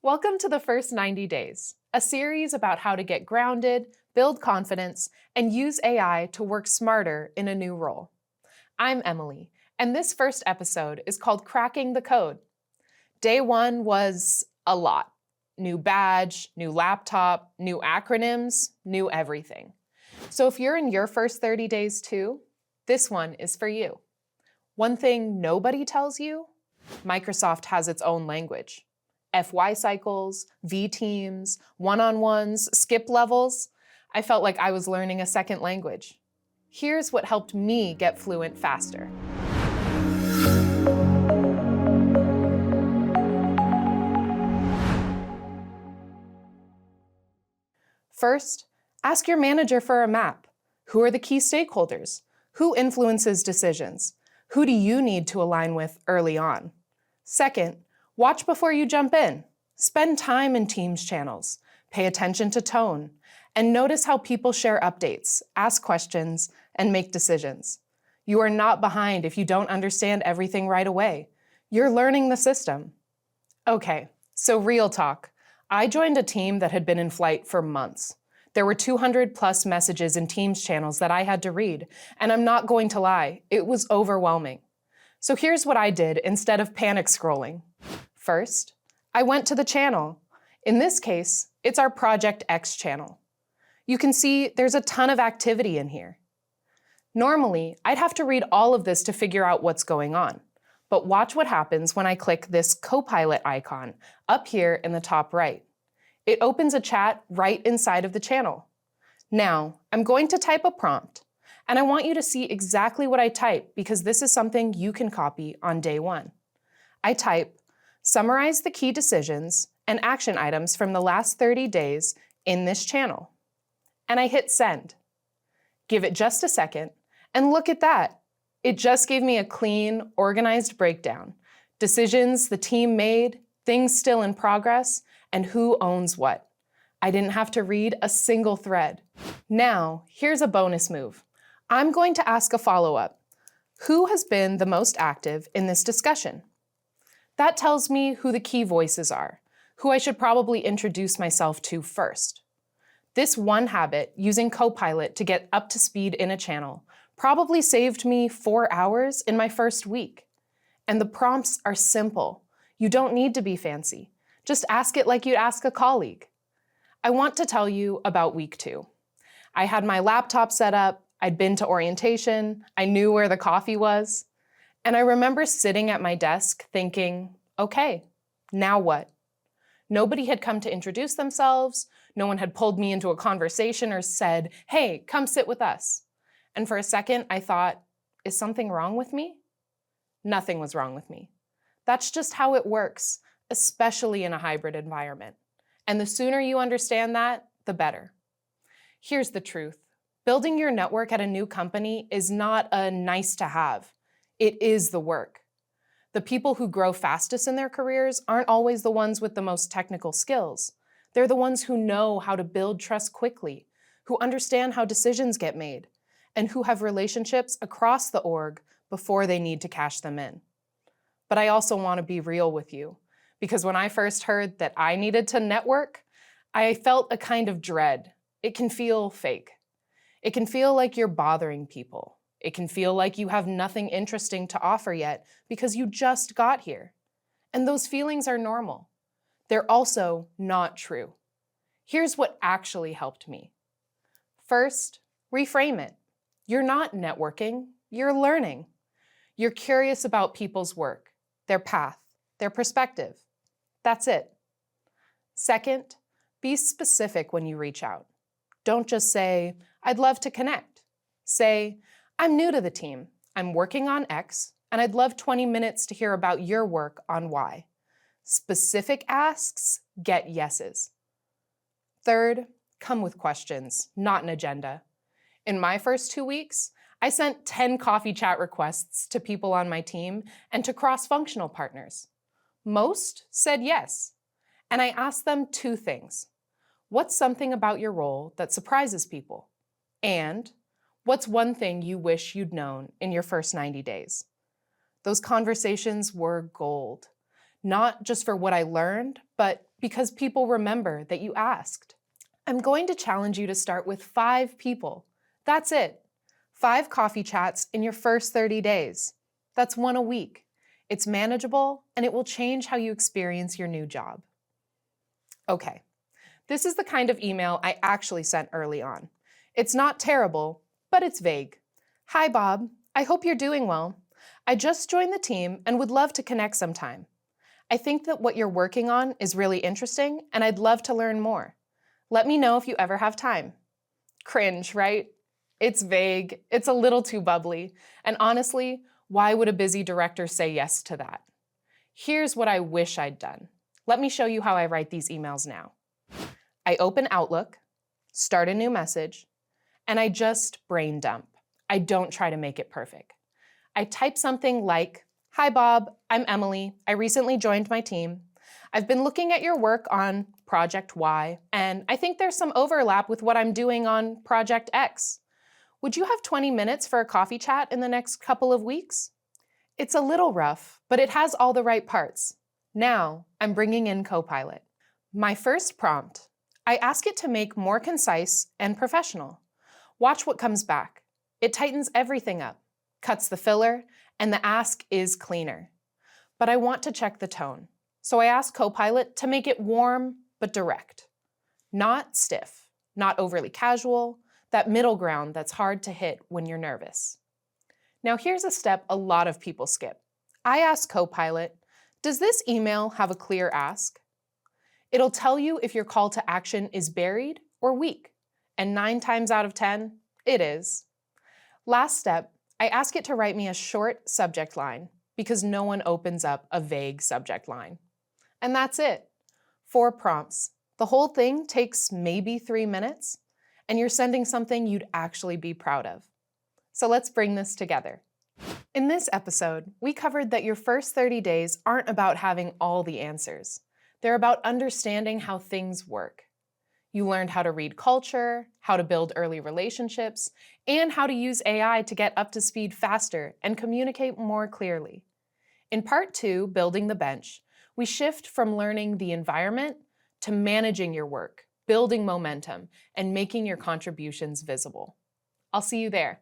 Welcome to the first 90 days, a series about how to get grounded, build confidence, and use AI to work smarter in a new role. I'm Emily, and this first episode is called Cracking the Code. Day one was a lot. New badge, new laptop, new acronyms, new everything. So if you're in your first 30 days too, this one is for you. One thing nobody tells you, Microsoft has its own language. FY cycles, V teams, one-on-ones, skip levels. I felt like I was learning a second language. Here's what helped me get fluent faster. First, ask your manager for a map. Who are the key stakeholders? Who influences decisions? Who do you need to align with early on? Second, watch before you jump in. Spend time in Teams channels. Pay attention to tone. And notice how people share updates, ask questions, and make decisions. You are not behind if you don't understand everything right away. You're learning the system. Okay, so real talk. I joined a team that had been in flight for months. There were 200 plus messages in Teams channels that I had to read, and I'm not going to lie, it was overwhelming. So here's what I did instead of panic scrolling. First, I went to the channel. In this case, it's our Project X channel. You can see there's a ton of activity in here. Normally, I'd have to read all of this to figure out what's going on. But watch what happens when I click this Copilot icon up here in the top right. It opens a chat right inside of the channel. Now, I'm going to type a prompt, and I want you to see exactly what I type because this is something you can copy on day one. I type, summarize the key decisions and action items from the last 30 days in this channel. And I hit send. Give it just a second, and look at that. It just gave me a clean, organized breakdown. Decisions the team made, things still in progress, and who owns what. I didn't have to read a single thread. Now, here's a bonus move. I'm going to ask a follow-up. Who has been the most active in this discussion? That tells me who the key voices are, who I should probably introduce myself to first. This one habit, using Copilot to get up to speed in a channel, probably saved me 4 hours in my first week. And the prompts are simple. You don't need to be fancy. Just ask it like you'd ask a colleague. I want to tell you about week 2. I had my laptop set up, I'd been to orientation, I knew where the coffee was, and I remember sitting at my desk thinking, okay, now what? Nobody had come to introduce themselves, no one had pulled me into a conversation or said, hey, come sit with us. And for a second, I thought, is something wrong with me? Nothing was wrong with me. That's just how it works, especially in a hybrid environment. And the sooner you understand that, the better. Here's the truth. Building your network at a new company is not a nice to have. It is the work. The people who grow fastest in their careers aren't always the ones with the most technical skills. They're the ones who know how to build trust quickly, who understand how decisions get made, and who have relationships across the org before they need to cash them in. But I also want to be real with you, because when I first heard that I needed to network, I felt a kind of dread. It can feel fake. It can feel like you're bothering people. It can feel like you have nothing interesting to offer yet because you just got here. And those feelings are normal. They're also not true. Here's what actually helped me. First, reframe it. You're not networking, you're learning. You're curious about people's work, their path, their perspective. That's it. Second, be specific when you reach out. Don't just say, I'd love to connect. Say, I'm new to the team. I'm working on X, and I'd love 20 minutes to hear about your work on Y. Specific asks get yeses. Third, come with questions, not an agenda. In my first 2 weeks, I sent 10 coffee chat requests to people on my team and to cross-functional partners. Most said yes, and I asked them 2 things. What's something about your role that surprises people? And what's one thing you wish you'd known in your first 90 days? Those conversations were gold, not just for what I learned, but because people remember that you asked. I'm going to challenge you to start with 5 people. That's it. 5 coffee chats in your first 30 days. That's 1 a week. It's manageable, and it will change how you experience your new job. Okay, this is the kind of email I actually sent early on. It's not terrible, but it's vague. Hi, Bob. I hope you're doing well. I just joined the team and would love to connect sometime. I think that what you're working on is really interesting, and I'd love to learn more. Let me know if you ever have time. Cringe, right? It's vague, it's a little too bubbly, and honestly, why would a busy director say yes to that? Here's what I wish I'd done. Let me show you how I write these emails now. I open Outlook, start a new message, and I just brain dump. I don't try to make it perfect. I type something like, "Hi Bob, I'm Emily. I recently joined my team. I've been looking at your work on Project Y, and I think there's some overlap with what I'm doing on Project X. Would you have 20 minutes for a coffee chat in the next couple of weeks?" It's a little rough, but it has all the right parts. Now, I'm bringing in Copilot. My first prompt, I ask it to make more concise and professional. Watch what comes back. It tightens everything up, cuts the filler, and the ask is cleaner. But I want to check the tone, so I ask Copilot to make it warm but direct. Not stiff, not overly casual, that middle ground that's hard to hit when you're nervous. Now here's a step a lot of people skip. I ask Copilot, does this email have a clear ask? It'll tell you if your call to action is buried or weak, and 9 times out of 10, it is. Last step, I ask it to write me a short subject line because no one opens up a vague subject line. And that's it. 4 prompts. The whole thing takes maybe 3 minutes, and you're sending something you'd actually be proud of. So let's bring this together. In this episode, we covered that your first 30 days aren't about having all the answers. They're about understanding how things work. You learned how to read culture, how to build early relationships, and how to use AI to get up to speed faster and communicate more clearly. In part 2, Building the Bench, we shift from learning the environment to managing your work, building momentum, and making your contributions visible. I'll see you there.